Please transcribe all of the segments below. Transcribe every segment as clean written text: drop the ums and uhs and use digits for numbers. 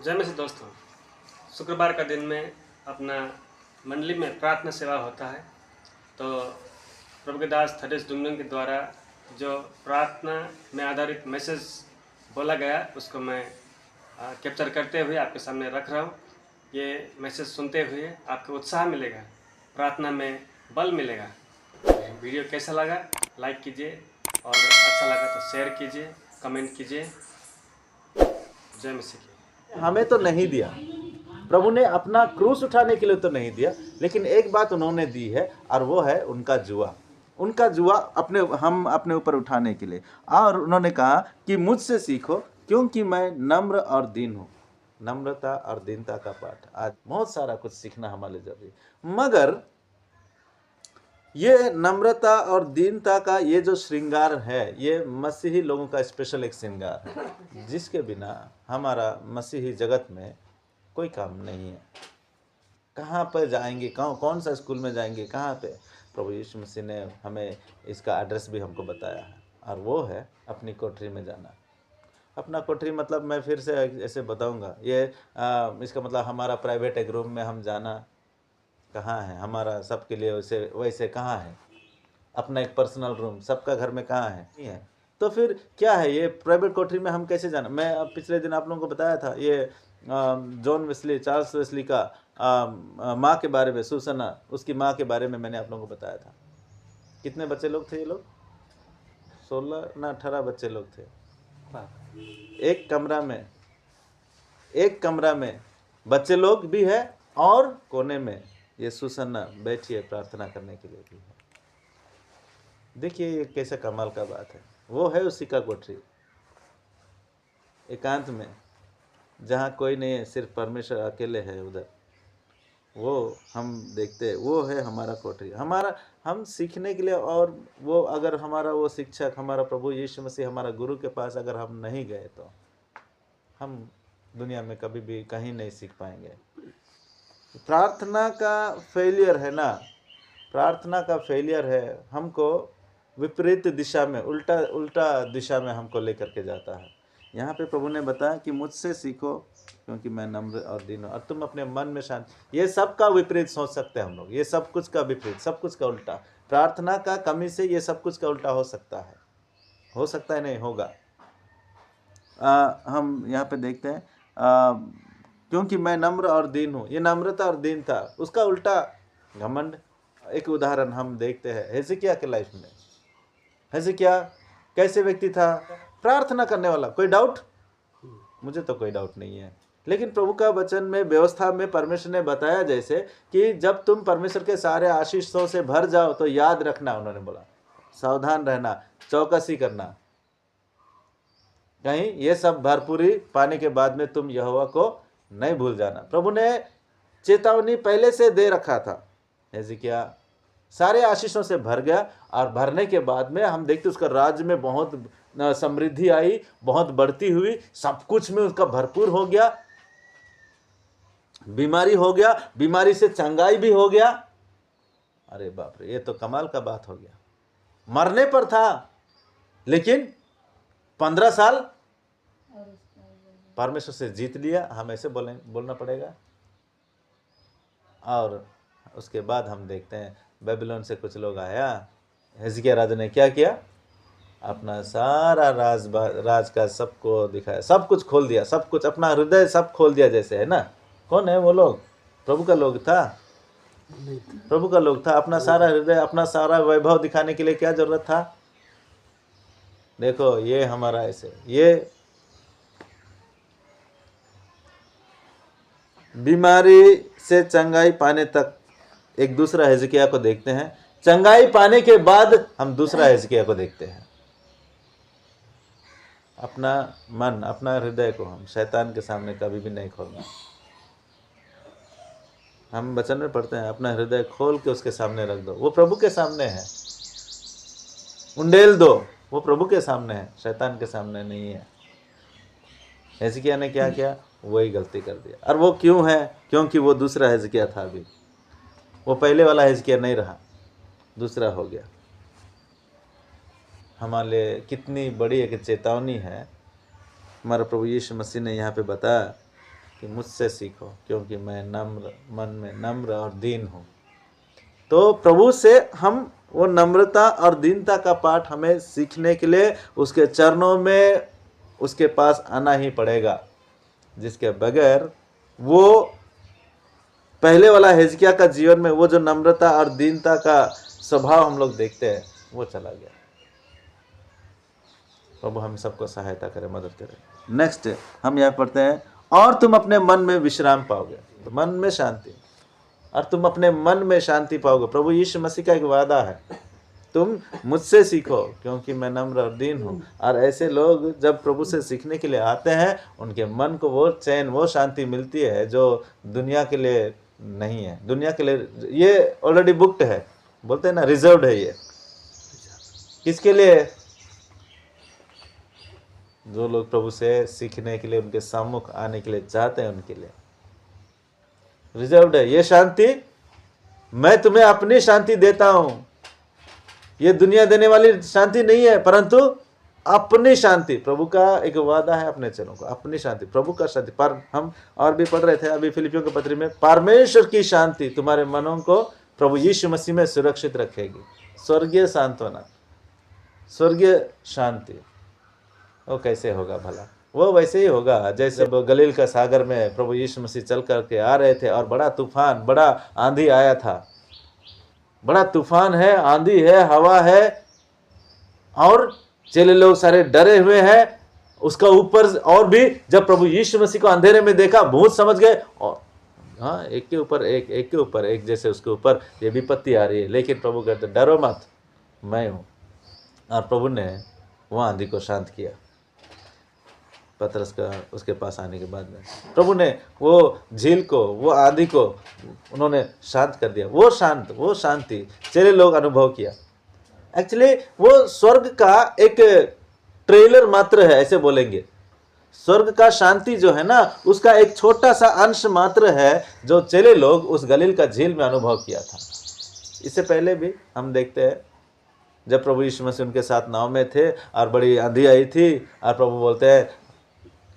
जय मसीह दोस्तों, शुक्रवार का दिन में अपना मंडली में प्रार्थना सेवा होता है। तो प्रभु के दास थडेस डुंगडुंग के द्वारा जो प्रार्थना में आधारित मैसेज बोला गया उसको मैं कैप्चर करते हुए आपके सामने रख रहा हूँ। ये मैसेज सुनते हुए आपको उत्साह मिलेगा, प्रार्थना में बल मिलेगा। वीडियो कैसा लगा लाइक कीजिए और अच्छा लगा तो शेयर कीजिए, कमेंट कीजिए। जय मसीह की। हमें तो नहीं दिया, प्रभु ने अपना क्रूस उठाने के लिए तो नहीं दिया, लेकिन एक बात उन्होंने दी है और वो है उनका जुआ हम अपने ऊपर उठाने के लिए। और उन्होंने कहा कि मुझसे सीखो क्योंकि मैं नम्र और दीन हूँ। नम्रता और दीनता का पाठ आज बहुत सारा कुछ सीखना हमारे लिए जरूरी, मगर ये नम्रता और दीनता का ये जो श्रृंगार है, ये मसीही लोगों का स्पेशल एक श्रृंगार है, जिसके बिना हमारा मसीही जगत में कोई काम नहीं है। कहाँ पर जाएंगे, कौन सा स्कूल में जाएंगे, कहाँ पे? प्रभु यीशु मसीह ने हमें इसका एड्रेस भी हमको बताया है, और वो है अपनी कोठरी में जाना। अपना कोठरी मतलब मैं फिर से ऐसे बताऊंगा, ये इसका मतलब हमारा प्राइवेट एक रूम में हम जाना कहाँ है? हमारा सबके लिए वैसे कहाँ है? अपना एक पर्सनल रूम सबका घर में कहाँ है? नहीं है। तो फिर क्या है ये प्राइवेट कोठरी में हम कैसे जाना? मैं अब पिछले दिन आप लोगों को बताया था, ये जॉन वेस्ली, चार्ल्स वेस्ली का माँ के बारे में, सुसना, उसकी माँ के बारे में मैंने आप लोगों को बताया था। कितने बच्चे लोग थे ये लोग? 16 ना 18 बच्चे लोग थे। एक कमरा में बच्चे लोग भी है, और कोने में ये सुसन्ना बैठी है प्रार्थना करने के लिए भी है। देखिए ये कैसा कमाल का बात है। वो है उसी का कोठरी, एकांत में, जहाँ कोई नहीं है, सिर्फ परमेश्वर अकेले है उधर। वो हम देखते हैं, वो है हमारा कोठरी, हम सीखने के लिए। और वो अगर हमारा वो शिक्षक, हमारा प्रभु यीशु मसीह, हमारा गुरु के पास अगर हम नहीं गए तो हम दुनिया में कभी भी कहीं नहीं सीख पाएंगे। प्रार्थना का फेलियर है ना, प्रार्थना का फेलियर है, हमको विपरीत दिशा में, उल्टा दिशा में हमको लेकर के जाता है। यहाँ पे प्रभु ने बताया कि मुझसे सीखो क्योंकि मैं नम्र और दीन हूँ, और तुम अपने मन में शांत। ये सब का विपरीत सोच सकते हैं हम लोग, ये सब कुछ का विपरीत, सब कुछ का उल्टा। प्रार्थना का कमी से ये सब कुछ का उल्टा हो सकता है नहीं होगा। हम यहाँ पे देखते हैं क्योंकि मैं नम्र और दीन हूँ। ये नम्रता और दीनता, उसका उल्टा घमंड। एक उदाहरण हम देखते हैं हिजकिय्याह के लाइफ में। हिजकिय्याह कैसे व्यक्ति था? प्रार्थना करने वाला। कोई डाउट? मुझे तो कोई डाउट नहीं है। लेकिन प्रभु का वचन में, व्यवस्था में परमेश्वर ने बताया जैसे कि जब तुम परमेश्वर के सारे आशीषों से भर जाओ तो याद रखना, उन्होंने बोला सावधान रहना, चौकसी करना, कहीं ये सब भरपूरी पाने के बाद में तुम यहोवा को नहीं भूल जाना। प्रभु ने चेतावनी पहले से दे रखा था। हिजकिय्याह सारे आशीषों से भर गया, और भरने के बाद में हम देखते उसका राज्य में बहुत समृद्धि आई, बहुत बढ़ती हुई, सब कुछ में उसका भरपूर हो गया। बीमारी हो गया, बीमारी से चंगाई भी हो गया। अरे बाप रे, ये तो कमाल का बात हो गया। मरने पर था, लेकिन 15 साल परमेश्वर से जीत लिया, हम ऐसे बोलना पड़ेगा। और उसके बाद हम देखते हैं बेबीलोन से कुछ लोग आया, हिजकिय्याह राजा ने क्या किया? अपना सारा राज का सबको दिखाया, सब कुछ खोल दिया, सब कुछ, अपना हृदय सब खोल दिया, जैसे है ना। कौन है वो लोग? प्रभु का लोग था, प्रभु का लोग था। अपना सारा हृदय, अपना सारा वैभव दिखाने के लिए क्या जरूरत था? देखो ये हमारा ऐसे, ये बीमारी से चंगाई पाने तक एक दूसरा हिजकिय्याह को देखते हैं, चंगाई पाने के बाद हम दूसरा हिजकिय्याह को देखते हैं। अपना मन, अपना हृदय को हम शैतान के सामने कभी भी नहीं खोलना। हम वचन में पढ़ते हैं, अपना हृदय खोल के उसके सामने रख दो। वो प्रभु के सामने है, उंडेल दो, वो प्रभु के सामने है, शैतान के सामने नहीं है। हिजकिय्याह ने क्या किया? वही गलती कर दिया। और वो क्यों है? क्योंकि वो दूसरा हिजकिय्याह था। अभी वो पहले वाला हिजकिय्याह नहीं रहा, दूसरा हो गया। हमारे लिए कितनी बड़ी एक चेतावनी है हमारा प्रभु यीशु मसीह ने यहाँ पे बताया कि मुझसे सीखो क्योंकि मैं नम्र मन में नम्र और दीन हूँ। तो प्रभु से हम वो नम्रता और दीनता का पाठ हमें सीखने के लिए उसके चरणों में उसके पास आना ही पड़ेगा, जिसके बगैर वो पहले वाला हिजकिय्याह का जीवन में वो जो नम्रता और दीनता का स्वभाव हम लोग देखते हैं वो चला गया। प्रभु हम सबको सहायता करे, मदद करे। नेक्स्ट हम यहाँ पढ़ते हैं, और तुम अपने मन में विश्राम पाओगे। तो मन में शांति, और तुम अपने मन में शांति पाओगे। प्रभु यीशु मसीह का एक वादा है, तुम मुझसे सीखो क्योंकि मैं नम्र और दीन हूँ। और ऐसे लोग जब प्रभु से सीखने के लिए आते हैं, उनके मन को वो चैन, वो शांति मिलती है जो दुनिया के लिए नहीं है। दुनिया के लिए ये ऑलरेडी बुक्ड है, बोलते हैं ना, रिजर्व्ड है। ये किसके लिए? जो लोग प्रभु से सीखने के लिए, उनके सम्मुख आने के लिए चाहते हैं, उनके लिए रिजर्व्ड है ये शांति। मैं तुम्हें अपनी शांति देता हूं। ये दुनिया देने वाली शांति नहीं है, परंतु अपनी शांति। प्रभु का एक वादा है अपने चेलों को, अपनी शांति, प्रभु का शांति। पर हम और भी पढ़ रहे थे अभी फिलिपियों के पत्री में, परमेश्वर की शांति तुम्हारे मनों को प्रभु यीशु मसीह में सुरक्षित रखेगी। स्वर्गीय सांत्वना, स्वर्गीय शांति, वो कैसे होगा भला? वो वैसे ही होगा जैसे गलील का सागर में प्रभु यीशु मसीह चल करके आ रहे थे और बड़ा तूफान, बड़ा आंधी आया था। बड़ा तूफान है, आंधी है, हवा है, और चेले लोग सारे डरे हुए हैं। उसका ऊपर और भी जब प्रभु यीशु मसीह को अंधेरे में देखा, भूत समझ गए, और हाँ, एक के ऊपर एक, एक के ऊपर एक, जैसे उसके ऊपर ये विपत्ति आ रही है। लेकिन प्रभु कहते डरो मत, मैं हूँ। और प्रभु ने वो आंधी को शांत किया। पतरस का उसके पास आने के बाद में प्रभु ने वो झील को, वो आंधी को उन्होंने शांत कर दिया। वो शांति चेले लोग अनुभव किया। एक्चुअली वो स्वर्ग का एक ट्रेलर मात्र है, ऐसे बोलेंगे। स्वर्ग का शांति जो है ना, उसका एक छोटा सा अंश मात्र है जो चेले लोग उस गलील का झील में अनुभव किया था। इससे पहले भी हम देखते हैं जब प्रभु यीशु मसीह उनके साथ नाव में थे और बड़ी आंधी आई थी, और प्रभु बोलते हैं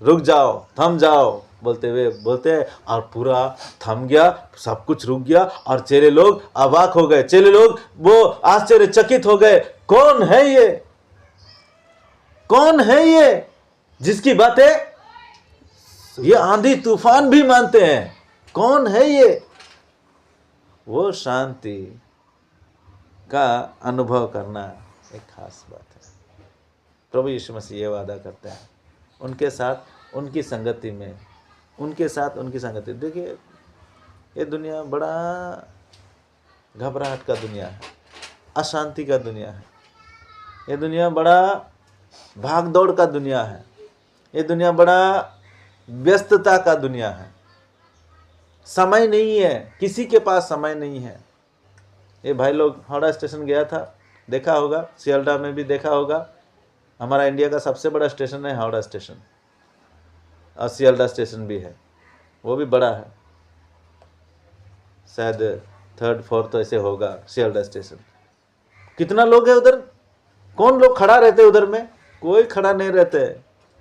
रुक जाओ, थम जाओ, बोलते हैं, और पूरा थम गया, सब कुछ रुक गया, और चेले लोग अवाक हो गए। चेले लोग वो आश्चर्यचकित हो गए, कौन है ये? कौन है ये जिसकी बातें ये आंधी तूफान भी मानते हैं? कौन है ये? वो शांति का अनुभव करना एक खास बात है। प्रभु यीशु मसीह ये वादा करते हैं उनके साथ, उनकी संगति में, उनके साथ उनकी संगति। देखिए ये दुनिया बड़ा घबराहट का दुनिया है, अशांति का दुनिया है। ये दुनिया बड़ा भाग दौड़ का दुनिया है। ये दुनिया बड़ा व्यस्तता का दुनिया है। समय नहीं है, किसी के पास समय नहीं है। ये भाई लोग हावड़ा स्टेशन गया था, देखा होगा, सियालदह में भी देखा होगा। हमारा इंडिया का सबसे बड़ा स्टेशन है हावड़ा स्टेशन, और सियालदह स्टेशन भी है, वो भी बड़ा है, शायद 3rd 4th तो ऐसे होगा सियालदह स्टेशन। कितना लोग है उधर? कौन लोग खड़ा रहते उधर में? कोई खड़ा नहीं रहते,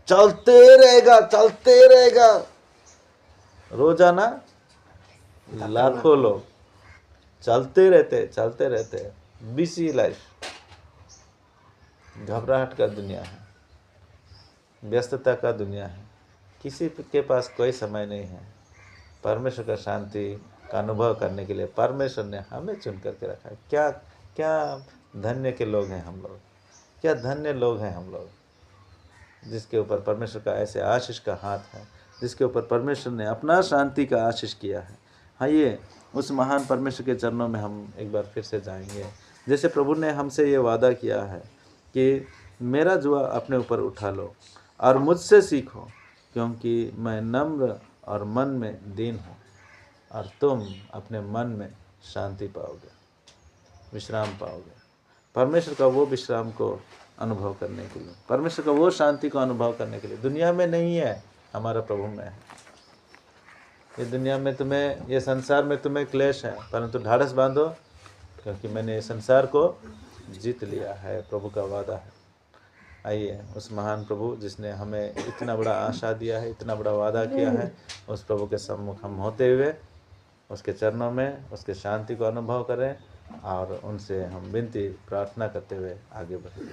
चलते रहेगा। रोजाना लाखों लोग चलते रहते। बिजी लाइफ, घबराहट का दुनिया है, व्यस्तता का दुनिया है। किसी के पास कोई समय नहीं है परमेश्वर का शांति का अनुभव करने के लिए। परमेश्वर ने हमें चुन करके रखा है। क्या धन्य के लोग हैं हम लोग, क्या धन्य लोग हैं हम लोग, जिसके ऊपर परमेश्वर का ऐसे आशीष का हाथ है, जिसके ऊपर परमेश्वर ने अपना शांति का आशीष किया है। आइए उस महान परमेश्वर के चरणों में हम एक बार फिर से जाएंगे। जैसे प्रभु ने हमसे ये वादा किया है कि मेरा जुआ अपने ऊपर उठा लो और मुझसे सीखो क्योंकि मैं नम्र और मन में दीन हूँ, और तुम अपने मन में शांति पाओगे, विश्राम पाओगे। परमेश्वर का वो विश्राम को अनुभव करने के लिए, परमेश्वर का वो शांति को अनुभव करने के लिए दुनिया में नहीं है, हमारा प्रभु में है। ये दुनिया में तुम्हें, ये संसार में तुम्हें क्लेश है, परंतु ढाढ़स बांधो क्योंकि मैंने ये संसार को जीत लिया है। प्रभु का वादा है। आइए उस महान प्रभु जिसने हमें इतना बड़ा आशा दिया है, इतना बड़ा वादा किया है, उस प्रभु के सम्मुख हम होते हुए उसके चरणों में उसके शांति को अनुभव करें और उनसे हम विनती प्रार्थना करते हुए आगे बढ़ें।